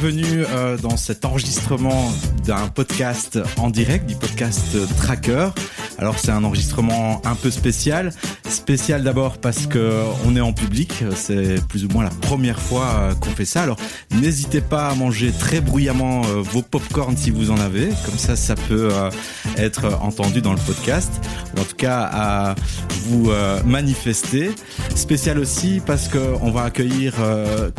bienvenue dans cet enregistrement d'un podcast en direct, du podcast Tracker. Alors c'est un enregistrement un peu spécial. Spécial d'abord parce que on est en public, c'est plus ou moins la première fois qu'on fait ça. Alors n'hésitez pas à manger très bruyamment vos pop-corn si vous en avez, comme ça peut être entendu dans le podcast, ou en tout cas à vous manifester. Spécial aussi parce qu'on va accueillir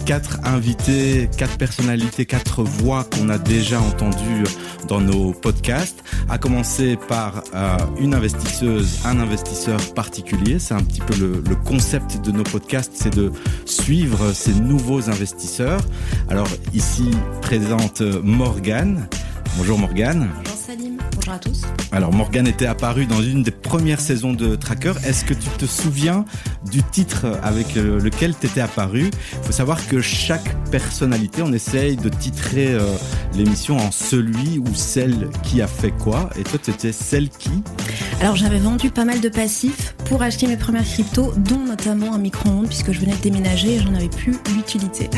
4 invités, 4 personnalités, 4 voix qu'on a déjà entendues dans nos podcasts, à commencer par une investisseuse, un investisseur particulier. C'est un petit peu le concept de nos podcasts, c'est de suivre ces nouveaux investisseurs. Alors ici présente Morgane. Bonjour Morgane. Bonjour Salim, bonjour à tous. Alors Morgane était apparue dans une des premières saisons de Tracker. Est-ce que tu te souviens du titre avec lequel tu étais apparue ? Il faut savoir que chaque personnalité, on essaye de titrer l'émission en celui ou celle qui a fait quoi. Et toi, tu étais celle qui ? Alors j'avais vendu pas mal de passifs pour acheter mes premières cryptos, dont notamment un micro-ondes, puisque je venais de déménager et j'en avais plus l'utilité.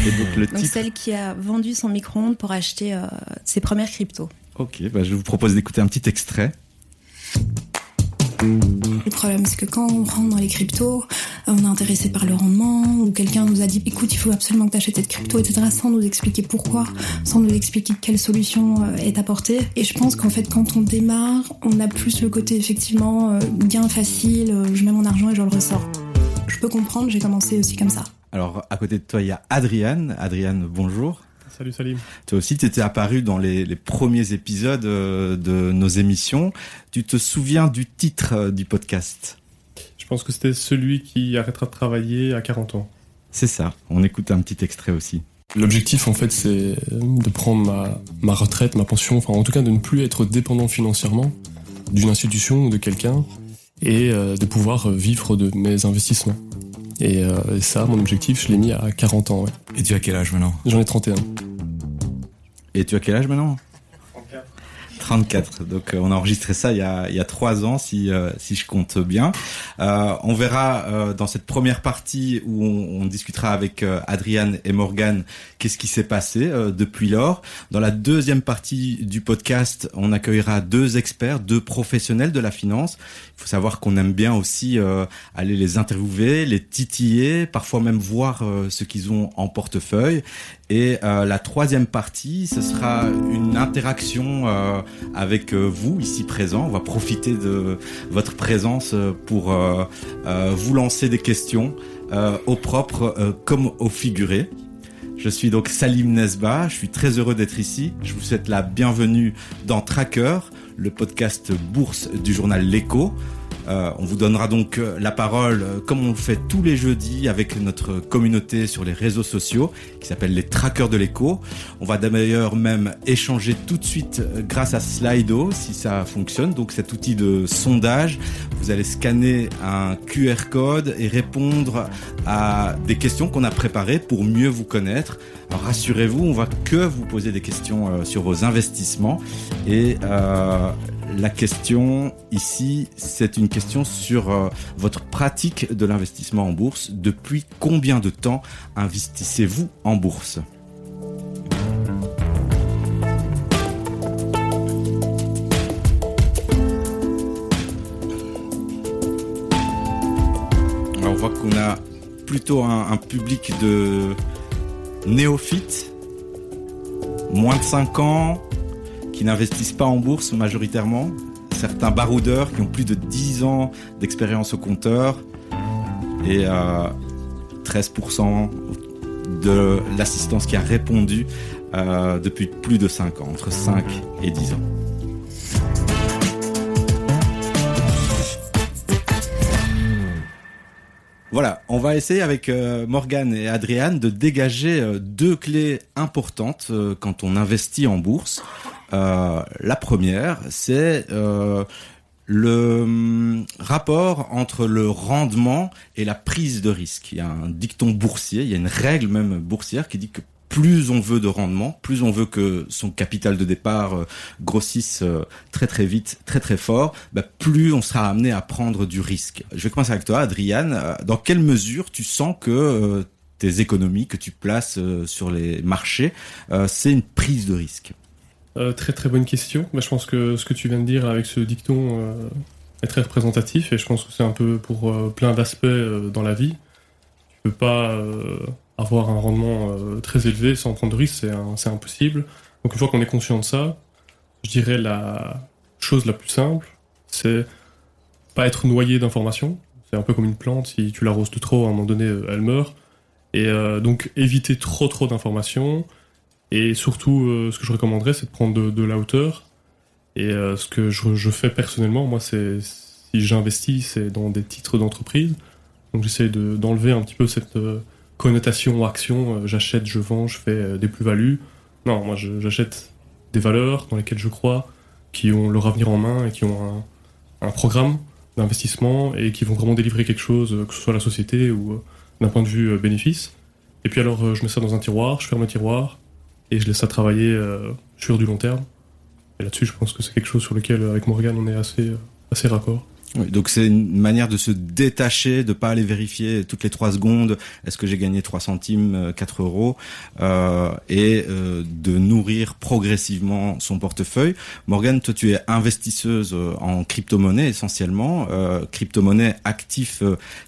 Et donc, celle qui a vendu son micro-ondes pour acheter ses premières cryptos. Ok, je vous propose d'écouter un petit extrait. Le problème, c'est que quand on rentre dans les cryptos, on est intéressé par le rendement, ou quelqu'un nous a dit écoute, il faut absolument que tu achètes cette crypto, etc., sans nous expliquer pourquoi, sans nous expliquer quelle solution est apportée. Et je pense qu'en fait, quand on démarre, on a plus le côté effectivement gain facile, je mets mon argent et je le ressors. Je peux comprendre, j'ai commencé aussi comme ça. Alors, à côté de toi, il y a Adriane. Adriane, bonjour. Salut Salim. Toi aussi, tu étais apparu dans les premiers épisodes de nos émissions. Tu te souviens du titre du podcast ? Je pense que c'était celui qui arrêtera de travailler à 40 ans. C'est ça. On écoute un petit extrait aussi. L'objectif, en fait, c'est de prendre ma retraite, ma pension, enfin, en tout cas, de ne plus être dépendant financièrement d'une institution ou de quelqu'un et de pouvoir vivre de mes investissements. Et ça, mon objectif, je l'ai mis à 40 ans. Ouais. Et tu as quel âge maintenant ? J'en ai 31. Et tu as quel âge maintenant ? 34. Donc on a enregistré ça il y a 3 ans si je compte bien. On verra dans cette première partie où on discutera avec Adriane et Morgane qu'est-ce qui s'est passé depuis lors. Dans la deuxième partie du podcast, on accueillera 2 experts, 2 professionnels de la finance. Il faut savoir qu'on aime bien aussi aller les interviewer, les titiller, parfois même voir ce qu'ils ont en portefeuille. Et la troisième partie, ce sera une interaction avec vous ici présents. On va profiter de votre présence pour vous lancer des questions au propre comme au figuré. Je suis donc Salim Nesba, je suis très heureux d'être ici. Je vous souhaite la bienvenue dans Tracker, le podcast bourse du journal L'Écho. On vous donnera donc la parole comme on le fait tous les jeudis avec notre communauté sur les réseaux sociaux qui s'appelle les Trackers de l'Écho. On va d'ailleurs même échanger tout de suite grâce à Slido si ça fonctionne. Donc cet outil de sondage, vous allez scanner un QR code et répondre à des questions qu'on a préparées pour mieux vous connaître. Alors rassurez-vous, on va que vous poser des questions sur vos investissements et la question ici, c'est une question sur votre pratique de l'investissement en bourse. Depuis combien de temps investissez-vous en bourse ? Alors on voit qu'on a plutôt un public de néophytes, moins de 5 ans, qui n'investissent pas en bourse majoritairement, certains baroudeurs qui ont plus de 10 ans d'expérience au compteur et 13% de l'assistance qui a répondu depuis plus de 5 ans, entre 5 et 10 ans. Voilà, on va essayer avec Morgane et Adriane de dégager 2 clés importantes quand on investit en bourse. La première, c'est le rapport entre le rendement et la prise de risque. Il y a un dicton boursier, il y a une règle même boursière qui dit que plus on veut de rendement, plus on veut que son capital de départ grossisse très très vite, très très fort, plus on sera amené à prendre du risque. Je vais commencer avec toi, Adriane. Dans quelle mesure tu sens que tes économies que tu places sur les marchés, c'est une prise de risque? Très très bonne question. Mais je pense que ce que tu viens de dire avec ce dicton est très représentatif et je pense que c'est un peu pour plein d'aspects dans la vie. Tu peux pas avoir un rendement très élevé sans prendre de risque, c'est impossible. Donc une fois qu'on est conscient de ça, je dirais la chose la plus simple, c'est pas être noyé d'informations. C'est un peu comme une plante, si tu l'arroses de trop, à un moment donné, elle meurt. Et donc éviter trop d'informations. Et surtout, ce que je recommanderais, c'est de prendre de la hauteur. Et ce que je fais personnellement, moi, c'est si j'investis, c'est dans des titres d'entreprise. Donc j'essaie d'enlever un petit peu cette connotation action. J'achète, je vends, je fais des plus-values. Non, moi, j'achète des valeurs dans lesquelles je crois, qui ont leur avenir en main et qui ont un programme d'investissement et qui vont vraiment délivrer quelque chose, que ce soit la société ou d'un point de vue bénéfice. Et puis alors, je mets ça dans un tiroir, je ferme le tiroir et je laisse ça travailler sur du long terme. Et là-dessus, je pense que c'est quelque chose sur lequel, avec Morgane, on est assez raccord. Oui, donc c'est une manière de se détacher, de pas aller vérifier toutes les 3 secondes est-ce que j'ai gagné 3 centimes, 4 euros, et de nourrir progressivement son portefeuille. Morgane, toi tu es investisseuse en crypto-monnaie essentiellement, crypto-monnaie actif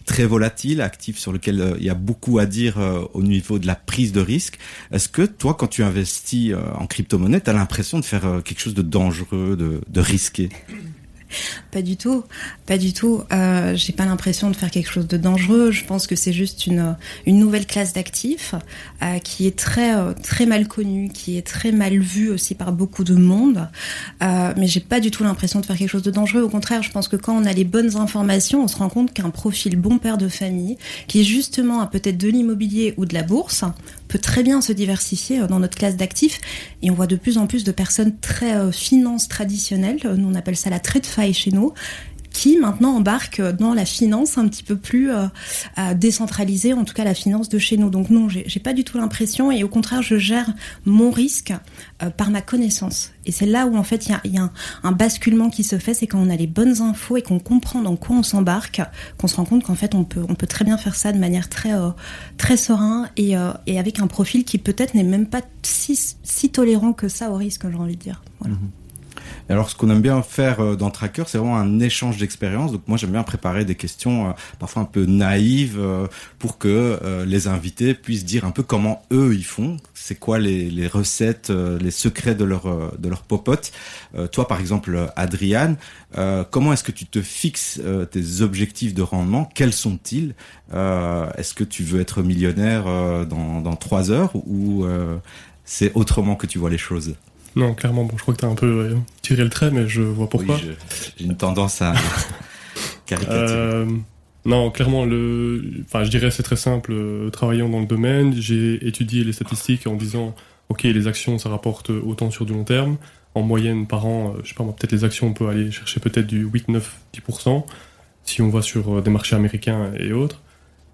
très volatile, actif sur lequel il y a beaucoup à dire au niveau de la prise de risque. Est-ce que toi, quand tu investis en crypto-monnaie, tu as l'impression de faire quelque chose de dangereux, de risqué? Pas du tout, pas du tout. J'ai pas l'impression de faire quelque chose de dangereux. Je pense que c'est juste une nouvelle classe d'actifs qui est très mal connue, qui est très mal vue aussi par beaucoup de monde. Mais j'ai pas du tout l'impression de faire quelque chose de dangereux. Au contraire, je pense que quand on a les bonnes informations, on se rend compte qu'un profil bon père de famille, qui justement a peut-être de l'immobilier ou de la bourse, peut très bien se diversifier dans notre classe d'actifs. Et on voit de plus en plus de personnes très finance traditionnelles. Nous, on appelle ça la TradeFi chez nous, qui maintenant embarquent dans la finance un petit peu plus décentralisée, en tout cas la finance de chez nous. Donc non, j'ai pas du tout l'impression, et au contraire, je gère mon risque par ma connaissance. Et c'est là où en fait il y a un basculement qui se fait, c'est quand on a les bonnes infos et qu'on comprend dans quoi on s'embarque, qu'on se rend compte qu'en fait on peut très bien faire ça de manière très serein et avec un profil qui peut-être n'est même pas si tolérant que ça au risque, j'ai envie de dire. Voilà. Alors, ce qu'on aime bien faire dans Tracker, c'est vraiment un échange d'expériences. Donc, moi, j'aime bien préparer des questions parfois un peu naïves pour que les invités puissent dire un peu comment eux ils font. C'est quoi les recettes, les secrets de leur popote. Toi, par exemple, Adriane, comment est-ce que tu te fixes tes objectifs de rendement? Quels sont-ils? Est-ce que tu veux être millionnaire dans 3 heures ou c'est autrement que tu vois les choses? Non, clairement, bon, je crois que t'as un peu tiré le trait, mais je vois pourquoi. Oui, j'ai une tendance à caricaturer. Non, clairement, je dirais c'est très simple. Travaillant dans le domaine, j'ai étudié les statistiques en disant, ok, les actions, ça rapporte autant sur du long terme. En moyenne, par an, je sais pas, peut-être les actions, on peut aller chercher peut-être du 8, 9, 10%, si on va sur des marchés américains et autres.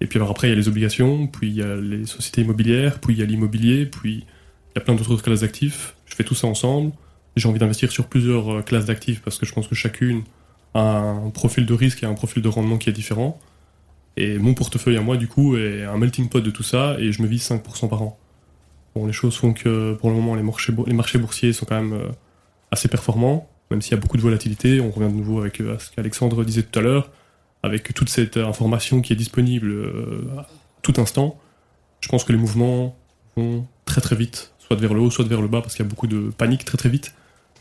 Et puis alors après, il y a les obligations, puis il y a les sociétés immobilières, puis il y a l'immobilier, puis il y a plein d'autres classes d'actifs. Je fais tout ça ensemble. J'ai envie d'investir sur plusieurs classes d'actifs parce que je pense que chacune a un profil de risque et un profil de rendement qui est différent. Et mon portefeuille à moi, du coup, est un melting pot de tout ça et je me vise 5% par an. Bon, les choses font que pour le moment, les marchés boursiers sont quand même assez performants, même s'il y a beaucoup de volatilité. On revient de nouveau avec ce qu'Alexandre disait tout à l'heure, avec toute cette information qui est disponible à tout instant. Je pense que les mouvements vont très très vite, soit vers le haut, soit vers le bas, parce qu'il y a beaucoup de panique très très vite.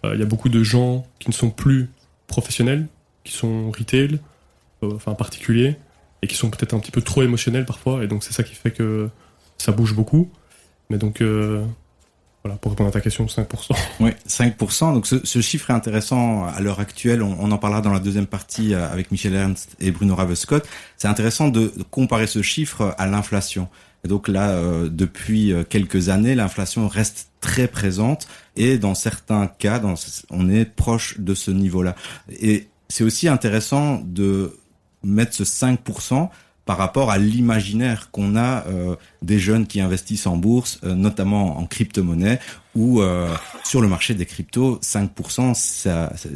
Il y a beaucoup de gens qui ne sont plus professionnels, qui sont retail, particuliers, et qui sont peut-être un petit peu trop émotionnels parfois, et donc c'est ça qui fait que ça bouge beaucoup. Mais donc, voilà, pour répondre à ta question, 5%. Oui, 5%. Donc ce chiffre est intéressant à l'heure actuelle. On en parlera dans la deuxième partie avec Michel Ernst et Bruno Ravescott. C'est intéressant de comparer ce chiffre à l'inflation. Et donc là, depuis quelques années, l'inflation reste très présente et dans certains cas, on est proche de ce niveau-là. Et c'est aussi intéressant de mettre ce 5% par rapport à l'imaginaire qu'on a des jeunes qui investissent en bourse, notamment en crypto-monnaie, ou sur le marché des cryptos, 5%,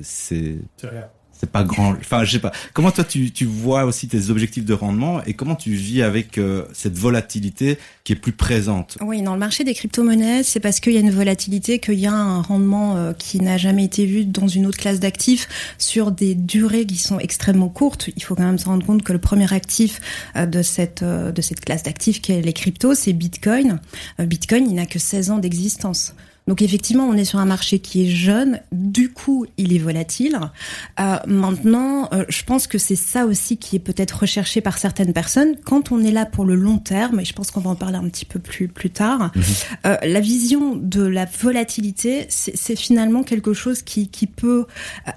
c'est rien. c'est pas grand. Enfin, je sais pas. Comment toi tu vois aussi tes objectifs de rendement et comment tu vis avec cette volatilité qui est plus présente? Oui, dans le marché des crypto-monnaies, c'est parce qu'il y a une volatilité qu'il y a un rendement qui n'a jamais été vu dans une autre classe d'actifs sur des durées qui sont extrêmement courtes. Il faut quand même se rendre compte que le premier actif de cette classe d'actifs qui est les cryptos, c'est Bitcoin. Bitcoin, il n'a que 16 ans d'existence. Donc effectivement, on est sur un marché qui est jeune, du coup, il est volatile. Maintenant, je pense que c'est ça aussi qui est peut-être recherché par certaines personnes. Quand on est là pour le long terme, et je pense qu'on va en parler un petit peu plus tard, la vision de la volatilité, c'est finalement quelque chose qui peut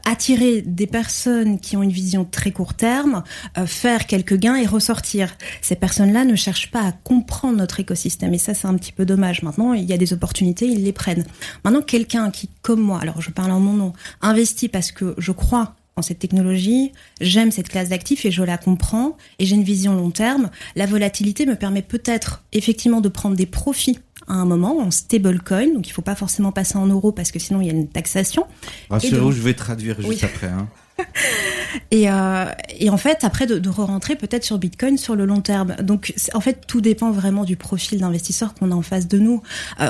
attirer des personnes qui ont une vision très court terme, faire quelques gains et ressortir. Ces personnes-là ne cherchent pas à comprendre notre écosystème, et ça, c'est un petit peu dommage. Maintenant, il y a des opportunités, ils les prennent. Maintenant, quelqu'un qui, comme moi, alors je parle en mon nom, investit parce que je crois en cette technologie, j'aime cette classe d'actifs et je la comprends et j'ai une vision long terme, la volatilité me permet peut-être effectivement de prendre des profits à un moment en stablecoin, donc il ne faut pas forcément passer en euros parce que sinon il y a une taxation. Rassurez-vous, je vais traduire juste après. Hein. Et en fait, après, de re-rentrer peut-être sur Bitcoin sur le long terme. Donc, en fait, tout dépend vraiment du profil d'investisseur qu'on a en face de nous.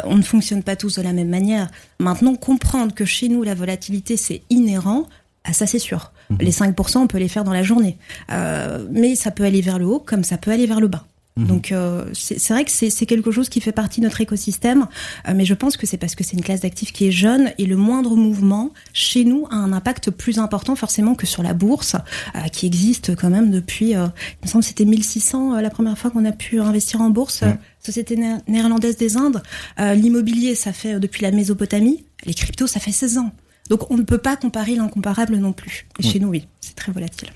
On ne fonctionne pas tous de la même manière. Maintenant, comprendre que chez nous, la volatilité, c'est inhérent, ça, c'est sûr. Les 5%, on peut les faire dans la journée. Mais ça peut aller vers le haut comme ça peut aller vers le bas. Donc c'est vrai que c'est quelque chose qui fait partie de notre écosystème, mais je pense que c'est parce que c'est une classe d'actifs qui est jeune et le moindre mouvement chez nous a un impact plus important forcément que sur la bourse qui existe quand même depuis, il me semble que c'était 1600 la première fois qu'on a pu investir en bourse, Société néerlandaise des Indes. L'immobilier, ça fait depuis la Mésopotamie, les cryptos, ça fait 16 ans. Donc on ne peut pas comparer l'incomparable non plus. Et chez nous, oui, c'est très volatile.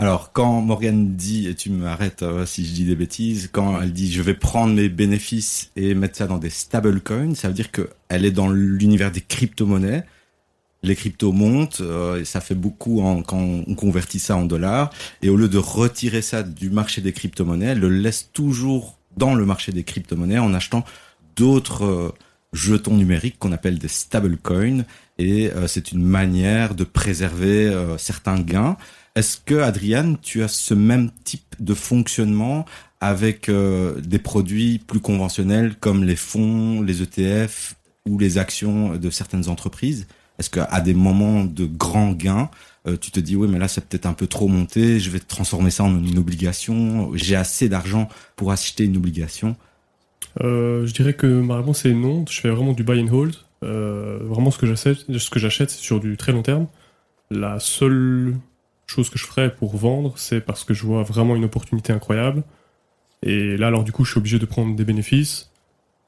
Alors, quand Morgane dit, et tu m'arrêtes si je dis des bêtises, quand elle dit je vais prendre mes bénéfices et mettre ça dans des stablecoins, ça veut dire qu'elle est dans l'univers des crypto-monnaies. Les cryptos montent, et ça fait beaucoup quand on convertit ça en dollars. Et au lieu de retirer ça du marché des crypto-monnaies, elle le laisse toujours dans le marché des crypto-monnaies en achetant d'autres jetons numériques qu'on appelle des stablecoins. Et c'est une manière de préserver certains gains. Est-ce que, Adriane, tu as ce même type de fonctionnement avec des produits plus conventionnels comme les fonds, les ETF ou les actions de certaines entreprises? Est-ce qu'à des moments de grands gains, tu te dis oui, mais là c'est peut-être un peu trop monté, je vais transformer ça en une obligation, j'ai assez d'argent pour acheter une obligation? Je dirais que ma réponse est non. Je fais vraiment du buy and hold. Vraiment ce que j'achète, c'est sur du très long terme. La seule chose que je ferais pour vendre, c'est parce que je vois vraiment une opportunité incroyable. Et là, alors du coup, je suis obligé de prendre des bénéfices.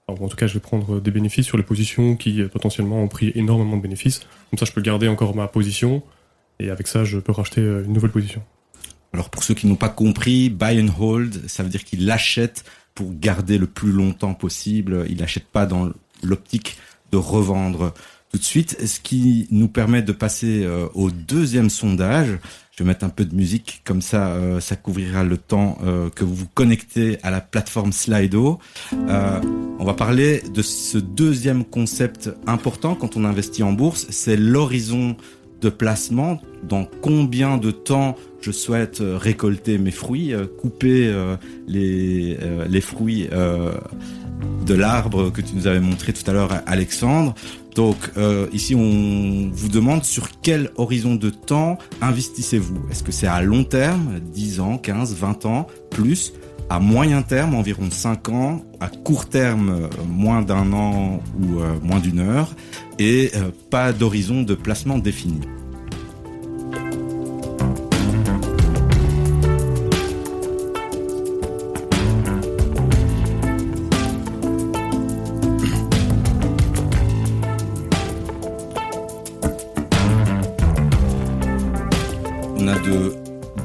Alors, en tout cas, je vais prendre des bénéfices sur les positions qui potentiellement ont pris énormément de bénéfices. Comme ça, je peux garder encore ma position. Et avec ça, je peux racheter une nouvelle position. Alors, pour ceux qui n'ont pas compris, buy and hold, ça veut dire qu'il l'achète pour garder le plus longtemps possible. Il n'achète pas dans l'optique de revendre tout de suite. Ce qui nous permet de passer au deuxième sondage. Je vais mettre un peu de musique, comme ça, ça couvrira le temps que vous vous connectez à la plateforme Slido. On va parler de ce deuxième concept important quand on investit en bourse, c'est l'horizon de placement. Dans combien de temps je souhaite récolter mes fruits, couper les fruits de l'arbre que tu nous avais montré tout à l'heure, Alexandre. Donc ici on vous demande sur quel horizon de temps investissez-vous. Est-ce que c'est à long terme, 10 ans, 15, 20 ans, plus, à moyen terme, environ 5 ans, à court terme, moins d'un an ou moins d'une heure, et pas d'horizon de placement défini.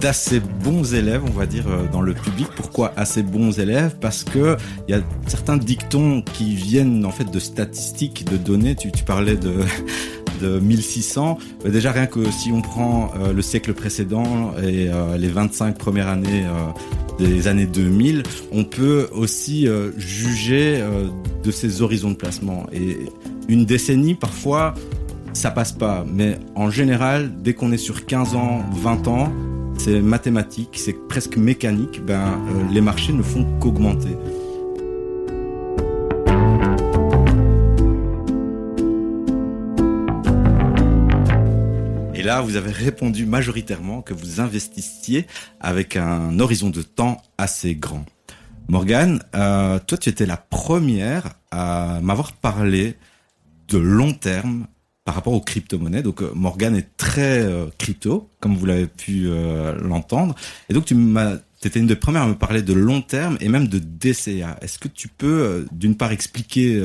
D'assez bons élèves, on va dire, dans le public. Pourquoi assez bons élèves? Parce que il y a certains dictons qui viennent en fait de statistiques, de données. Tu parlais de 1600. Déjà rien que si on prend le siècle précédent et les 25 premières années des années 2000, on peut aussi juger de ces horizons de placement. Et une décennie, parfois, ça passe pas. Mais en général, dès qu'on est sur 15 ans, 20 ans, c'est mathématique, c'est presque mécanique, les marchés ne font qu'augmenter. Et là, vous avez répondu majoritairement que vous investissiez avec un horizon de temps assez grand. Morgane, toi, tu étais la première à m'avoir parlé de long terme par rapport aux crypto-monnaies. Donc, Morgane est très crypto, comme vous l'avez pu l'entendre. Et donc, t'étais une des premières à me parler de long terme et même de DCA. Est-ce que tu peux, d'une part, expliquer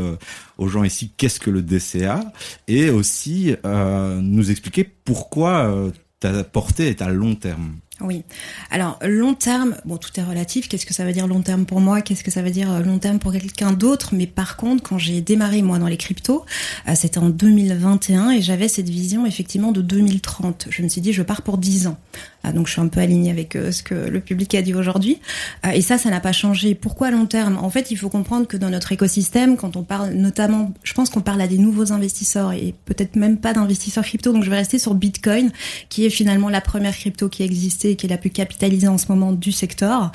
aux gens ici qu'est-ce que le DCA et aussi nous expliquer pourquoi ta portée est à long terme? Oui. Alors, long terme, bon, tout est relatif. Qu'est-ce que ça veut dire long terme pour moi? Qu'est-ce que ça veut dire long terme pour quelqu'un d'autre? Mais par contre, quand j'ai démarré, moi, dans les cryptos, c'était en 2021 et j'avais cette vision, effectivement, de 2030. Je me suis dit, je pars pour 10 ans. Donc, je suis un peu alignée avec ce que le public a dit aujourd'hui. Et ça n'a pas changé. Pourquoi long terme? En fait, il faut comprendre que dans notre écosystème, quand on parle notamment, je pense qu'on parle à des nouveaux investisseurs et peut-être même pas d'investisseurs crypto. Donc, je vais rester sur Bitcoin, qui est finalement la première crypto qui existait et qui est la plus capitalisée en ce moment du secteur.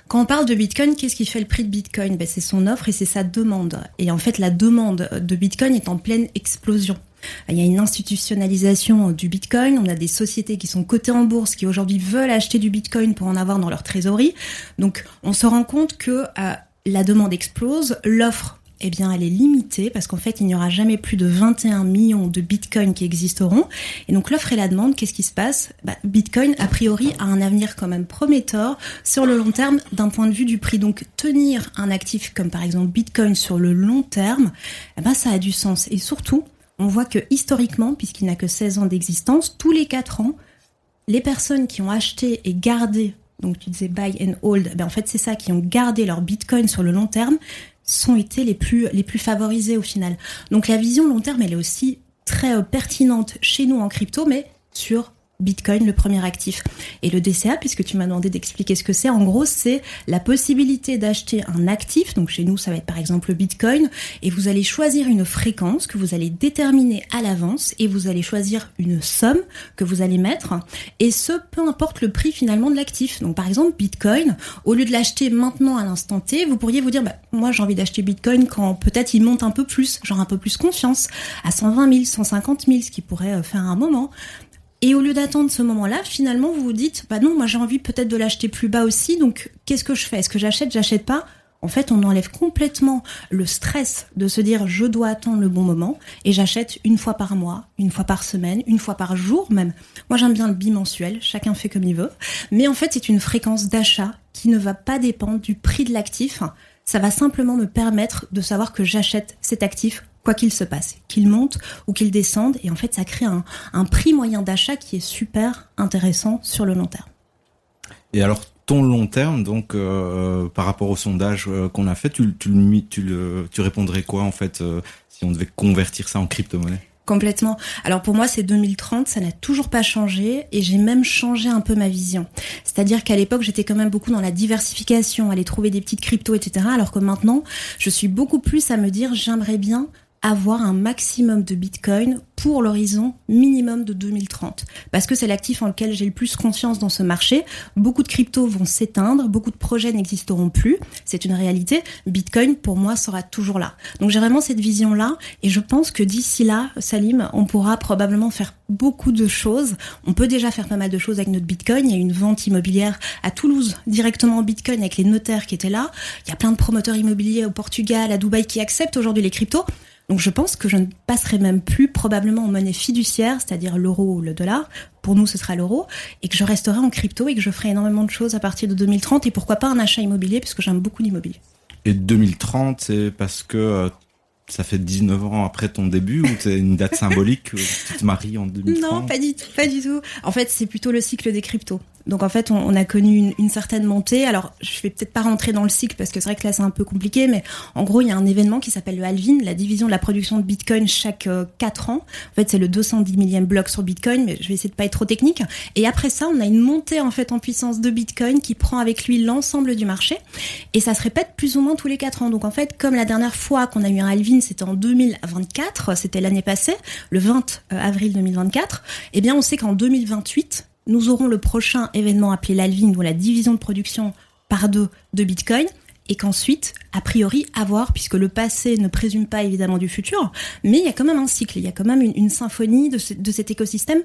Quand on parle de Bitcoin, qu'est-ce qui fait le prix de Bitcoin? C'est son offre et c'est sa demande. Et en fait, la demande de Bitcoin est en pleine explosion. Il y a une institutionnalisation du Bitcoin, on a des sociétés qui sont cotées en bourse qui aujourd'hui veulent acheter du Bitcoin pour en avoir dans leur trésorerie. Donc on se rend compte que la demande explose, l'offre elle est limitée parce qu'en fait il n'y aura jamais plus de 21 millions de Bitcoin qui existeront. Et donc l'offre et la demande, qu'est-ce qui se passe? Bitcoin a priori a un avenir quand même prometteur sur le long terme d'un point de vue du prix. Donc tenir un actif comme par exemple Bitcoin sur le long terme, ça a du sens. Et surtout, on voit que historiquement, puisqu'il n'a que 16 ans d'existence, tous les 4 ans, les personnes qui ont acheté et gardé, donc tu disais buy and hold, en fait c'est ça, qui ont gardé leur Bitcoin sur le long terme, sont été les plus favorisés au final. Donc la vision long terme, elle est aussi très pertinente chez nous en crypto, mais sur Bitcoin, le premier actif. Et le DCA, puisque tu m'as demandé d'expliquer ce que c'est, en gros, c'est la possibilité d'acheter un actif. Donc chez nous, ça va être par exemple le Bitcoin. Et vous allez choisir une fréquence que vous allez déterminer à l'avance. Et vous allez choisir une somme que vous allez mettre. Et ce, peu importe le prix finalement de l'actif. Donc par exemple, Bitcoin, au lieu de l'acheter maintenant à l'instant T, vous pourriez vous dire, moi j'ai envie d'acheter Bitcoin quand peut-être il monte un peu plus, genre un peu plus confiance, à 120 000, 150 000, ce qui pourrait faire un moment. Et au lieu d'attendre ce moment-là, finalement, vous vous dites, non, moi j'ai envie peut-être de l'acheter plus bas aussi, donc qu'est-ce que je fais? Est-ce que j'achète pas? En fait, on enlève complètement le stress de se dire, je dois attendre le bon moment, et j'achète une fois par mois, une fois par semaine, une fois par jour même. Moi, j'aime bien le bimensuel, chacun fait comme il veut, mais en fait, c'est une fréquence d'achat qui ne va pas dépendre du prix de l'actif. Ça va simplement me permettre de savoir que j'achète cet actif quoi qu'il se passe, qu'il monte ou qu'il descende. Et en fait, ça crée un prix moyen d'achat qui est super intéressant sur le long terme. Et alors, ton long terme, donc par rapport au sondage qu'on a fait, tu répondrais quoi en fait si on devait convertir ça en crypto-monnaie? Complètement. Alors pour moi, c'est 2030, ça n'a toujours pas changé et j'ai même changé un peu ma vision. C'est-à-dire qu'à l'époque, j'étais quand même beaucoup dans la diversification, aller trouver des petites cryptos, etc. Alors que maintenant, je suis beaucoup plus à me dire, j'aimerais bien avoir un maximum de Bitcoin pour l'horizon minimum de 2030. Parce que c'est l'actif en lequel j'ai le plus confiance dans ce marché. Beaucoup de cryptos vont s'éteindre, beaucoup de projets n'existeront plus. C'est une réalité. Bitcoin, pour moi, sera toujours là. Donc j'ai vraiment cette vision-là et je pense que d'ici là, Salim, on pourra probablement faire beaucoup de choses. On peut déjà faire pas mal de choses avec notre Bitcoin. Il y a une vente immobilière à Toulouse, directement en Bitcoin avec les notaires qui étaient là. Il y a plein de promoteurs immobiliers au Portugal, à Dubaï qui acceptent aujourd'hui les cryptos. Donc je pense que je ne passerai même plus probablement en monnaie fiduciaire, c'est-à-dire l'euro ou le dollar. Pour nous, ce sera l'euro. Et que je resterai en crypto et que je ferai énormément de choses à partir de 2030. Et pourquoi pas un achat immobilier, puisque j'aime beaucoup l'immobilier. Et 2030, c'est parce que ça fait 19 ans après ton début ou c'est une date symbolique où tu te maries en 2030? Non, pas du tout. En fait, c'est plutôt le cycle des cryptos. Donc en fait, on a connu une certaine montée. Alors, je vais peut-être pas rentrer dans le cycle parce que c'est vrai que là, c'est un peu compliqué, mais en gros, il y a un événement qui s'appelle le halving, la division de la production de Bitcoin chaque 4 ans. En fait, c'est le 210 millième bloc sur Bitcoin, mais je vais essayer de pas être trop technique. Et après ça, on a une montée en fait en puissance de Bitcoin qui prend avec lui l'ensemble du marché. Et ça se répète plus ou moins tous les 4 ans. Donc en fait, comme la dernière fois qu'on a eu un halving, c'était en 2024, c'était l'année passée, le 20 avril 2024, eh bien on sait qu'en 2028, nous aurons le prochain événement appelé l'halving, ou la division de production par 2 de Bitcoin, et qu'ensuite, a priori, à voir, puisque le passé ne présume pas évidemment du futur, mais il y a quand même un cycle, il y a quand même une symphonie de cet écosystème.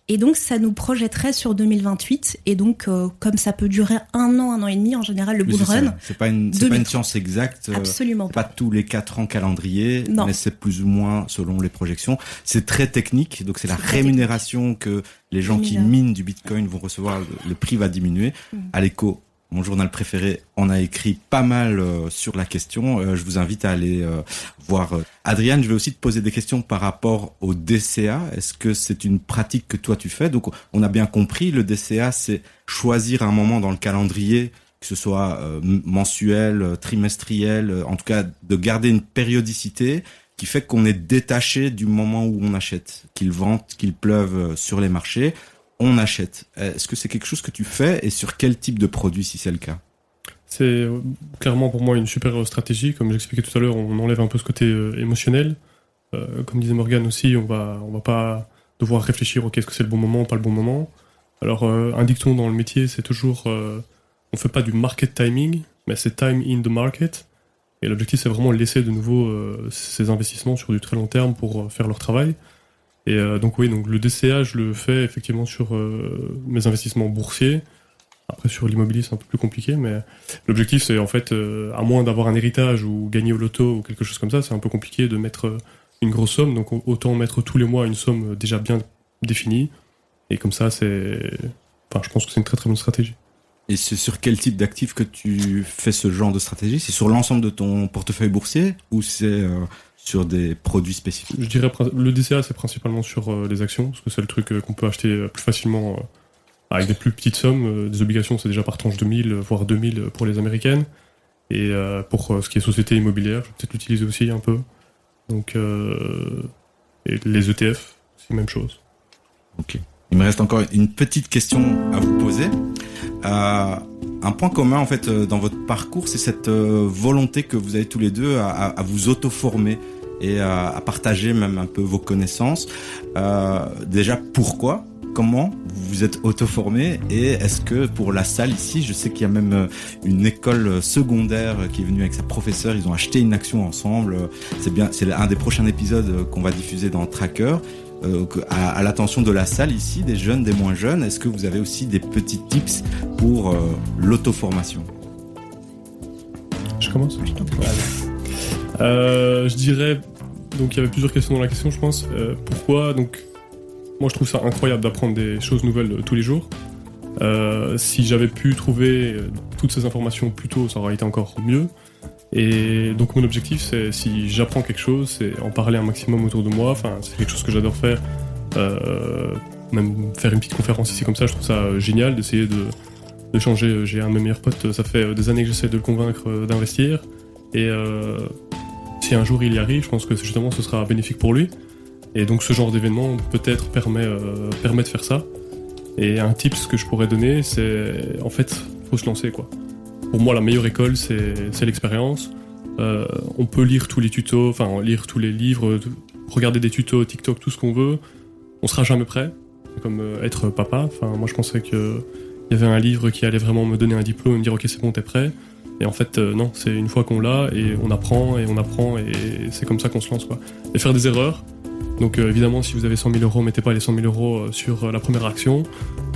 Et donc, ça nous projetterait sur 2028. Et donc, comme ça peut durer un an et demi, en général, le bull run. C'est pas une science exacte. Absolument pas tous les 4 ans calendrier, non. Mais c'est plus ou moins selon les projections. C'est très technique. Donc, c'est la rémunération que les gens qui minent du Bitcoin vont recevoir. Le prix va diminuer. À l'écho, mon journal préféré, on a écrit pas mal sur la question. Je vous invite à aller voir. Adriane, je vais aussi te poser des questions par rapport au DCA. Est-ce que c'est une pratique que toi tu fais? Donc, on a bien compris, le DCA, c'est choisir un moment dans le calendrier, que ce soit mensuel, trimestriel, en tout cas de garder une périodicité qui fait qu'on est détaché du moment où on achète, qu'il vente, qu'il pleuve sur les marchés. On achète. Est-ce que c'est quelque chose que tu fais et sur quel type de produit si c'est le cas? C'est clairement pour moi une super stratégie. Comme j'expliquais tout à l'heure, on enlève un peu ce côté émotionnel. Comme disait Morgane aussi, on va pas devoir réfléchir au qu'est-ce que c'est le bon moment, pas le bon moment. Alors un dicton dans le métier, c'est toujours on fait pas du market timing, mais c'est time in the market. Et l'objectif, c'est vraiment laisser de nouveau ces investissements sur du très long terme pour faire leur travail. Et donc le DCA, je le fais effectivement sur mes investissements boursiers. Après, sur l'immobilier, c'est un peu plus compliqué, mais l'objectif, c'est en fait, à moins d'avoir un héritage ou gagner au loto ou quelque chose comme ça, c'est un peu compliqué de mettre une grosse somme. Donc autant mettre tous les mois une somme déjà bien définie. Et comme ça, je pense que c'est une très très bonne stratégie. Et c'est sur quel type d'actifs que tu fais ce genre de stratégie? C'est sur l'ensemble de ton portefeuille boursier ou c'est sur des produits spécifiques? Je dirais le DCA, c'est principalement sur les actions, parce que c'est le truc qu'on peut acheter plus facilement avec des plus petites sommes. Des obligations, c'est déjà par tranche de 1000, voire 2000 pour les américaines. Et pour ce qui est société immobilière, je vais peut-être l'utiliser aussi un peu. Donc, et les ETF, c'est la même chose. Ok. Il me reste encore une petite question à vous poser. Un point commun en fait dans votre parcours, c'est cette volonté que vous avez tous les deux à vous auto-former et à partager même un peu vos connaissances. Déjà, pourquoi? Comment vous vous êtes auto-formé? Et est-ce que pour la salle ici, je sais qu'il y a même une école secondaire qui est venue avec sa professeure, ils ont acheté une action ensemble. C'est bien, c'est un des prochains épisodes qu'on va diffuser dans Tracker. À l'attention de la salle ici, des jeunes, des moins jeunes, est-ce que vous avez aussi des petits tips pour l'auto-formation? Je commence. Je dirais, donc il y avait plusieurs questions dans la question, je pense. Pourquoi? Donc, moi je trouve ça incroyable d'apprendre des choses nouvelles tous les jours. Si j'avais pu trouver toutes ces informations plus tôt, ça aurait été encore mieux. Et donc mon objectif, c'est, si j'apprends quelque chose, c'est en parler un maximum autour de moi. Enfin, c'est quelque chose que j'adore faire. Même faire une petite conférence ici comme ça, je trouve ça génial d'essayer de changer. J'ai un de mes meilleurs potes, ça fait des années que j'essaie de le convaincre d'investir. Et si un jour il y arrive, je pense que justement ce sera bénéfique pour lui. Et donc ce genre d'événement peut-être permet de faire ça. Et un tip que je pourrais donner, c'est en fait, faut se lancer quoi. Pour moi, la meilleure école, c'est l'expérience. On peut lire tous les tutos, enfin lire tous les livres, regarder des tutos, TikTok, tout ce qu'on veut. On sera jamais prêt. C'est comme être papa. Enfin, moi, je pensais qu'il y avait un livre qui allait vraiment me donner un diplôme et me dire « Ok, c'est bon, t'es prêt ». Et en fait, non, c'est une fois qu'on l'a et on apprend et c'est comme ça qu'on se lance, quoi. Et faire des erreurs. Donc évidemment, si vous avez 100 000 €, mettez pas les 100 000 € sur la première action.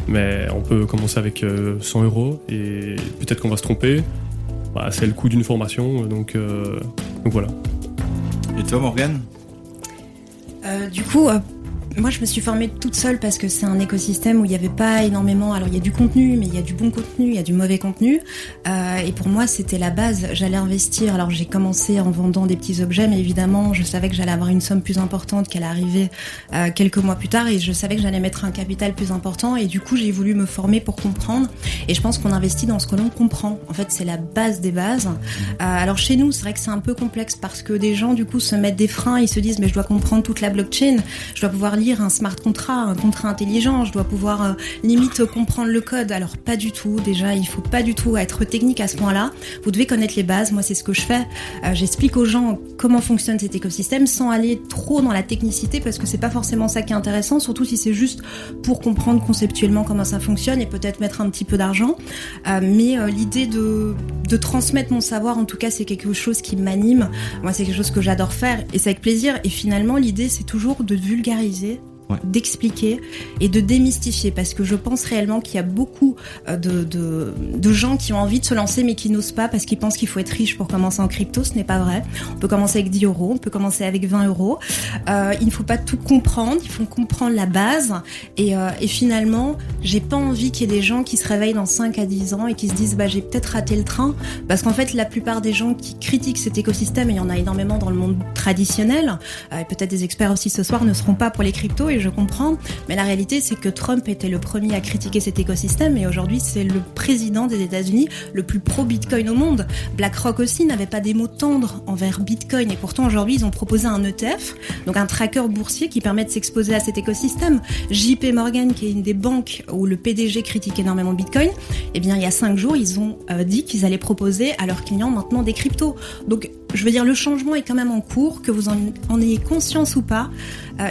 Mais on peut commencer avec 100 € et peut-être qu'on va se tromper. Bah, c'est le coût d'une formation, donc voilà. Et toi, Morgane? Du coup, Moi, je me suis formée toute seule parce que c'est un écosystème où il n'y avait pas énormément... Alors, il y a du contenu, mais il y a du bon contenu, il y a du mauvais contenu. Et pour moi, c'était la base. J'allais investir. Alors, j'ai commencé en vendant des petits objets, mais évidemment, je savais que j'allais avoir une somme plus importante qu'elle arrivait quelques mois plus tard. Et je savais que j'allais mettre un capital plus important. Et du coup, j'ai voulu me former pour comprendre. Et je pense qu'on investit dans ce que l'on comprend. En fait, c'est la base des bases. Alors, chez nous, c'est vrai que c'est un peu complexe parce que des gens, du coup, se mettent des freins. Ils se disent, mais je dois comprendre toute la blockchain. Je dois pouvoir lire un smart contract, un contrat intelligent. Je dois pouvoir limite comprendre le code. Alors, pas du tout. Déjà, il faut pas du tout être technique à ce point-là. Vous devez connaître les bases. Moi, c'est ce que je fais. J'explique aux gens comment fonctionne cet écosystème sans aller trop dans la technicité parce que c'est pas forcément ça qui est intéressant, surtout si c'est juste pour comprendre conceptuellement comment ça fonctionne et peut-être mettre un petit peu d'argent. Mais l'idée de transmettre mon savoir, en tout cas, c'est quelque chose qui m'anime. Moi, c'est quelque chose que j'adore faire et c'est avec plaisir. Et finalement, l'idée, c'est toujours de vulgariser, d'expliquer et de démystifier parce que je pense réellement qu'il y a beaucoup de gens qui ont envie de se lancer mais qui n'osent pas parce qu'ils pensent qu'il faut être riche pour commencer en crypto. Ce n'est pas vrai. On peut commencer avec 10 €, on peut commencer avec 20 €. Il ne faut pas tout comprendre, il faut comprendre la base et finalement, j'ai pas envie qu'il y ait des gens qui se réveillent dans 5 à 10 ans et qui se disent j'ai peut-être raté le train parce qu'en fait, la plupart des gens qui critiquent cet écosystème, et il y en a énormément dans le monde traditionnel, et peut-être des experts aussi ce soir ne seront pas pour les cryptos et je comprends, mais la réalité c'est que Trump était le premier à critiquer cet écosystème et aujourd'hui c'est le président des États-Unis le plus pro-Bitcoin au monde. BlackRock aussi n'avait pas des mots tendres envers Bitcoin et pourtant aujourd'hui ils ont proposé un ETF, donc un tracker boursier qui permet de s'exposer à cet écosystème. JP Morgan, qui est une des banques où le PDG critique énormément Bitcoin, eh bien il y a 5 jours ils ont dit qu'ils allaient proposer à leurs clients maintenant des cryptos. Donc je veux dire, le changement est quand même en cours, que vous en ayez conscience ou pas,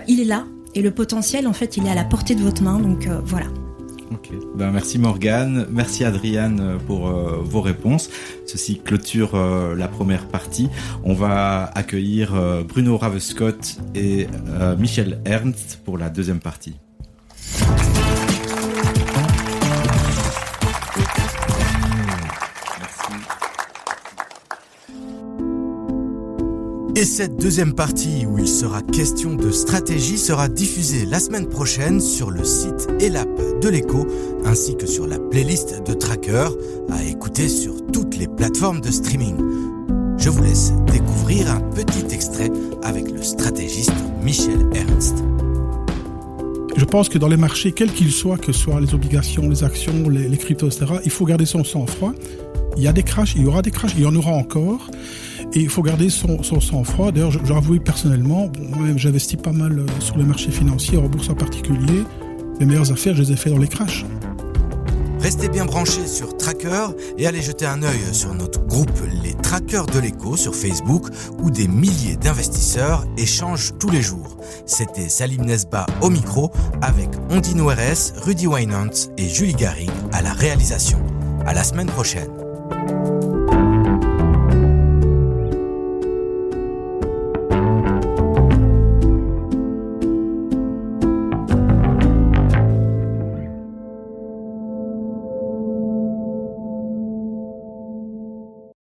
il est là. Et le potentiel, en fait, il est à la portée de votre main, donc voilà. Ok. Merci Morgane, merci Adriane pour vos réponses. Ceci clôture la première partie. On va accueillir Bruno Ravescott et Michel Ernst pour la deuxième partie. Et cette deuxième partie où il sera question de stratégie sera diffusée la semaine prochaine sur le site et l'app de l'Echo ainsi que sur la playlist de Tracker à écouter sur toutes les plateformes de streaming. Je vous laisse découvrir un petit extrait avec le stratégiste Michel Ernst. Je pense que dans les marchés, quels qu'ils soient, que ce soit les obligations, les actions, les cryptos, etc., il faut garder son sang-froid. Il y a des crashs, il y aura des crashs, il y en aura encore. Et il faut garder son sang-froid. D'ailleurs, je dois avouer personnellement, moi-même j'investis pas mal sur les marchés financiers, en bourse en particulier. Les meilleures affaires, je les ai fait dans les crashs. Restez bien branchés sur Tracker et allez jeter un œil sur notre groupe Les Trackers de l'Echo sur Facebook où des milliers d'investisseurs échangent tous les jours. C'était Salim Nesba au micro avec Ondine ORS, Rudy Wynant et Julie Garrigue à la réalisation. À la semaine prochaine.